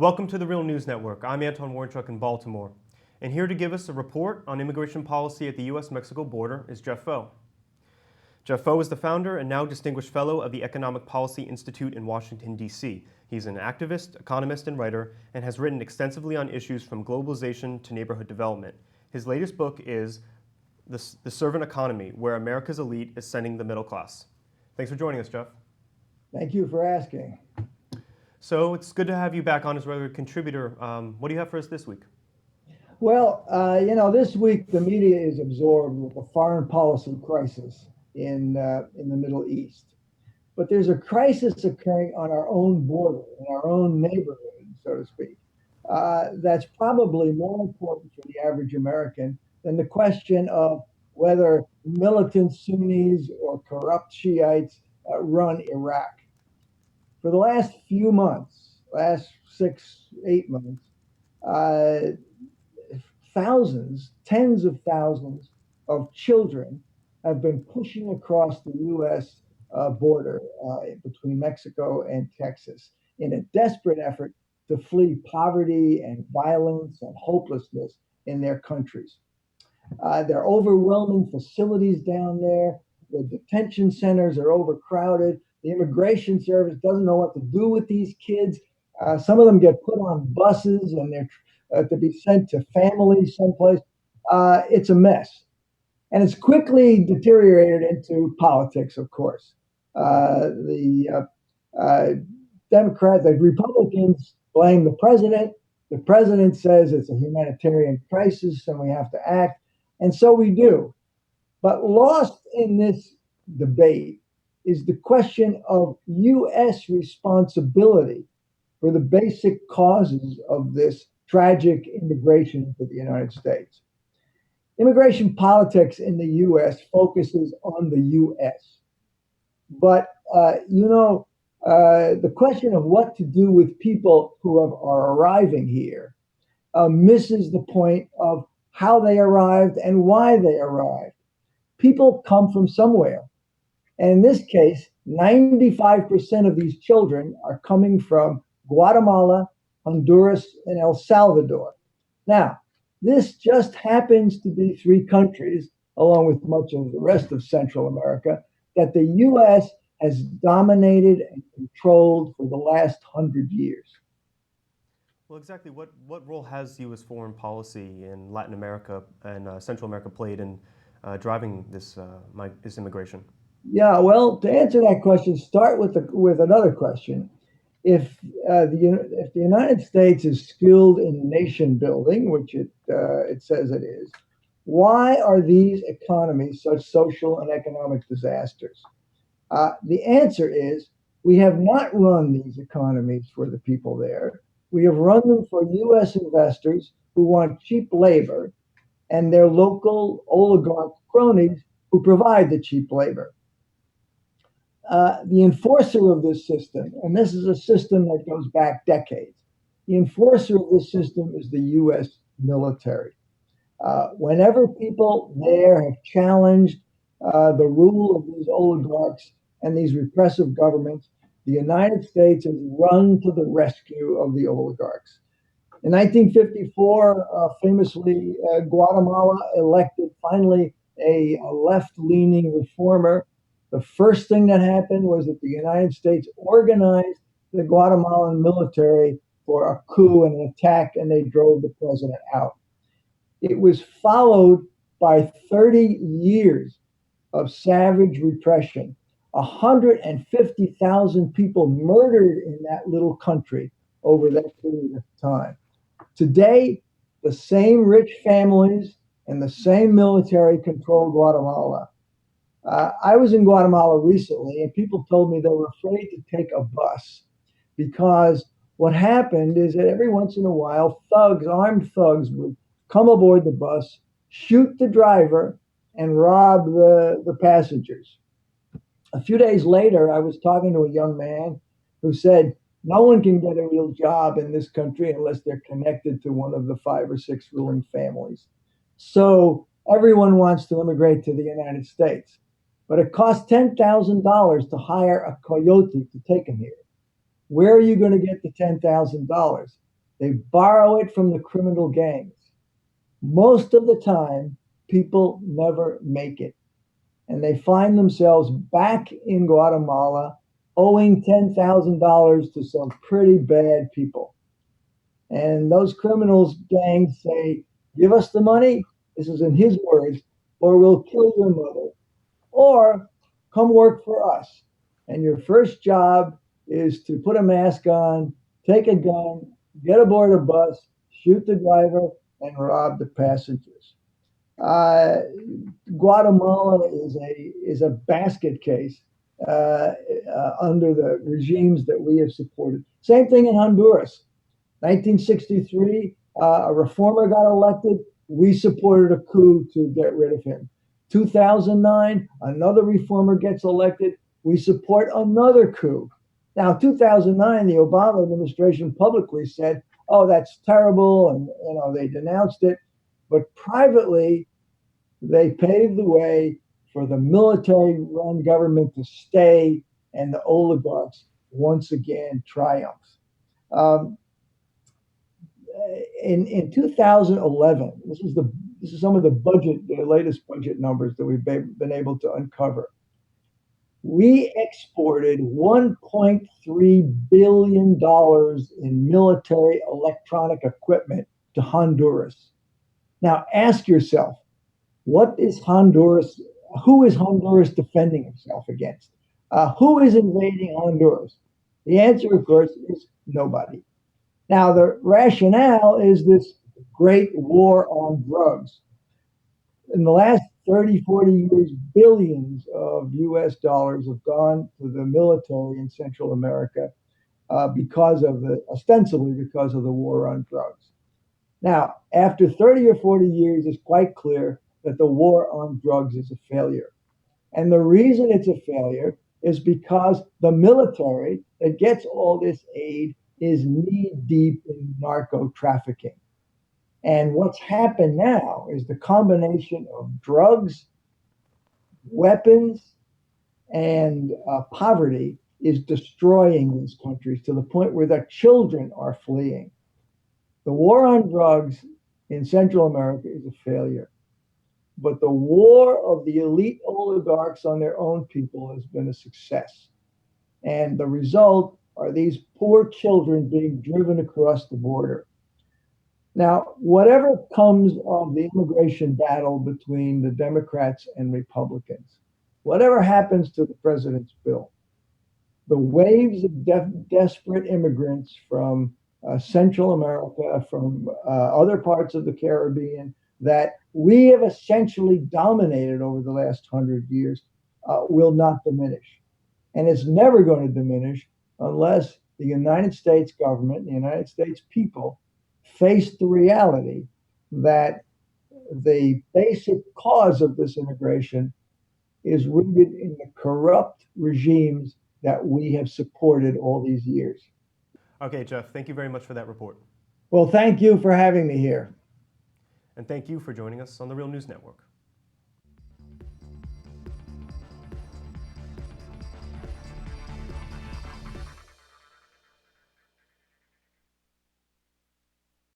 Welcome to the Real News Network. I'm Anton Warnchuk in Baltimore. And here to give us a report on immigration policy at the U.S.-Mexico border is Jeff Faux. Jeff Faux is the founder and now Distinguished Fellow of the Economic Policy Institute in Washington, D.C. He's an activist, economist, and writer, and has written extensively on issues from globalization to neighborhood development. His latest book is The Servant Economy, Where America's Elite is Sending the Middle Class. Thanks for joining us, Jeff. Thank you for asking. So it's good to have you back on as a regular contributor. What do you have for us this week? Well, this week the media is absorbed with a foreign policy crisis in the Middle East. But there's a crisis occurring on our own border, in our own neighborhood, so to speak, that's probably more important for the average American than the question of whether militant Sunnis or corrupt Shiites run Iraq. For the last few months, last 6, 8 months, uh, thousands, tens of thousands of children have been pushing across the U.S. Border between Mexico and Texas in a desperate effort to flee poverty and violence and hopelessness in their countries. There are overwhelming facilities down there. The detention centers are overcrowded. The immigration service doesn't know what to do with these kids. Some of them get put on buses and they're to be sent to families someplace. It's a mess. And it's quickly deteriorated into politics, of course. The Democrats, the Republicans blame the president. The president says it's a humanitarian crisis and we have to act. And so we do. But lost in this debate is the question of U.S. responsibility for the basic causes of this tragic immigration to the United States. Immigration politics in the U.S. focuses on the U.S. But, the question of what to do with people who are arriving here misses the point of how they arrived and why they arrived. People come from somewhere. And in this case, 95% of these children are coming from Guatemala, Honduras, and El Salvador. Now, this just happens to be 3 countries, along with much of the rest of Central America, that the U.S. has dominated and controlled for the last 100 years. Well, exactly. What role has U.S. foreign policy in Latin America and Central America played in driving this immigration? Yeah, well, to answer that question, start with another question. If the United States is skilled in nation building, which it says it is, why are these economies such social and economic disasters? The answer is we have not run these economies for the people there. We have run them for U.S. investors who want cheap labor and their local oligarch cronies who provide the cheap labor. The enforcer of this system, and this is a system that goes back decades, the enforcer of this system is the U.S. military. Whenever people there have challenged the rule of these oligarchs and these repressive governments, the United States has run to the rescue of the oligarchs. In 1954, famously, Guatemala elected finally a left-leaning reformer. The first thing that happened was that the United States organized the Guatemalan military for a coup and an attack, and they drove the president out. It was followed by 30 years of savage repression. 150,000 people murdered in that little country over that period of time. Today, the same rich families and the same military control Guatemala. I was in Guatemala recently, and people told me they were afraid to take a bus because what happened is that every once in a while, armed thugs, would come aboard the bus, shoot the driver, and rob the passengers. A few days later, I was talking to a young man who said, no one can get a real job in this country unless they're connected to one of the 5 or 6 ruling families. So everyone wants to immigrate to the United States. But it costs $10,000 to hire a coyote to take them here. Where are you going to get the $10,000? They borrow it from the criminal gangs. Most of the time, people never make it. And they find themselves back in Guatemala owing $10,000 to some pretty bad people. And those criminals gangs say, give us the money, this is in his words, or we'll kill your mother, or come work for us. And your first job is to put a mask on, take a gun, get aboard a bus, shoot the driver, and rob the passengers. Uh, Guatemala is a basket case under the regimes that we have supported. Same thing in Honduras. 1963, a reformer got elected. We supported a coup to get rid of him. 2009, another reformer gets elected. We support another coup. Now, 2009, the Obama administration publicly said, "Oh, that's terrible," and they denounced it. But privately, they paved the way for the military-run government to stay, and the oligarchs once again triumph. Um, in 2011, this is some of the latest budget numbers that we've been able to uncover. We exported $1.3 billion in military electronic equipment to Honduras. Now ask yourself, what is Honduras? Who is Honduras defending itself against? Who is invading Honduras? The answer, of course, is nobody. Now, the rationale is this great war on drugs. In the last 30, 40 years, billions of US dollars have gone to the military in Central America ostensibly because of the war on drugs. Now, after 30 or 40 years, it's quite clear that the war on drugs is a failure. And the reason it's a failure is because the military that gets all this aid is knee deep in narco trafficking. And what's happened now is the combination of drugs, weapons, and poverty is destroying these countries to the point where their children are fleeing. The war on drugs in Central America is a failure. But the war of the elite oligarchs on their own people has been a success. And the result are these poor children being driven across the border. Now, whatever comes of the immigration battle between the Democrats and Republicans, whatever happens to the president's bill, the waves of desperate immigrants from Central America, from other parts of the Caribbean, that we have essentially dominated over the last 100 years will not diminish. And it's never going to diminish unless the United States government, the United States people, face the reality that the basic cause of this immigration is rooted in the corrupt regimes that we have supported all these years. Okay, Jeff, thank you very much for that report. Well, thank you for having me here. And thank you for joining us on the Real News Network.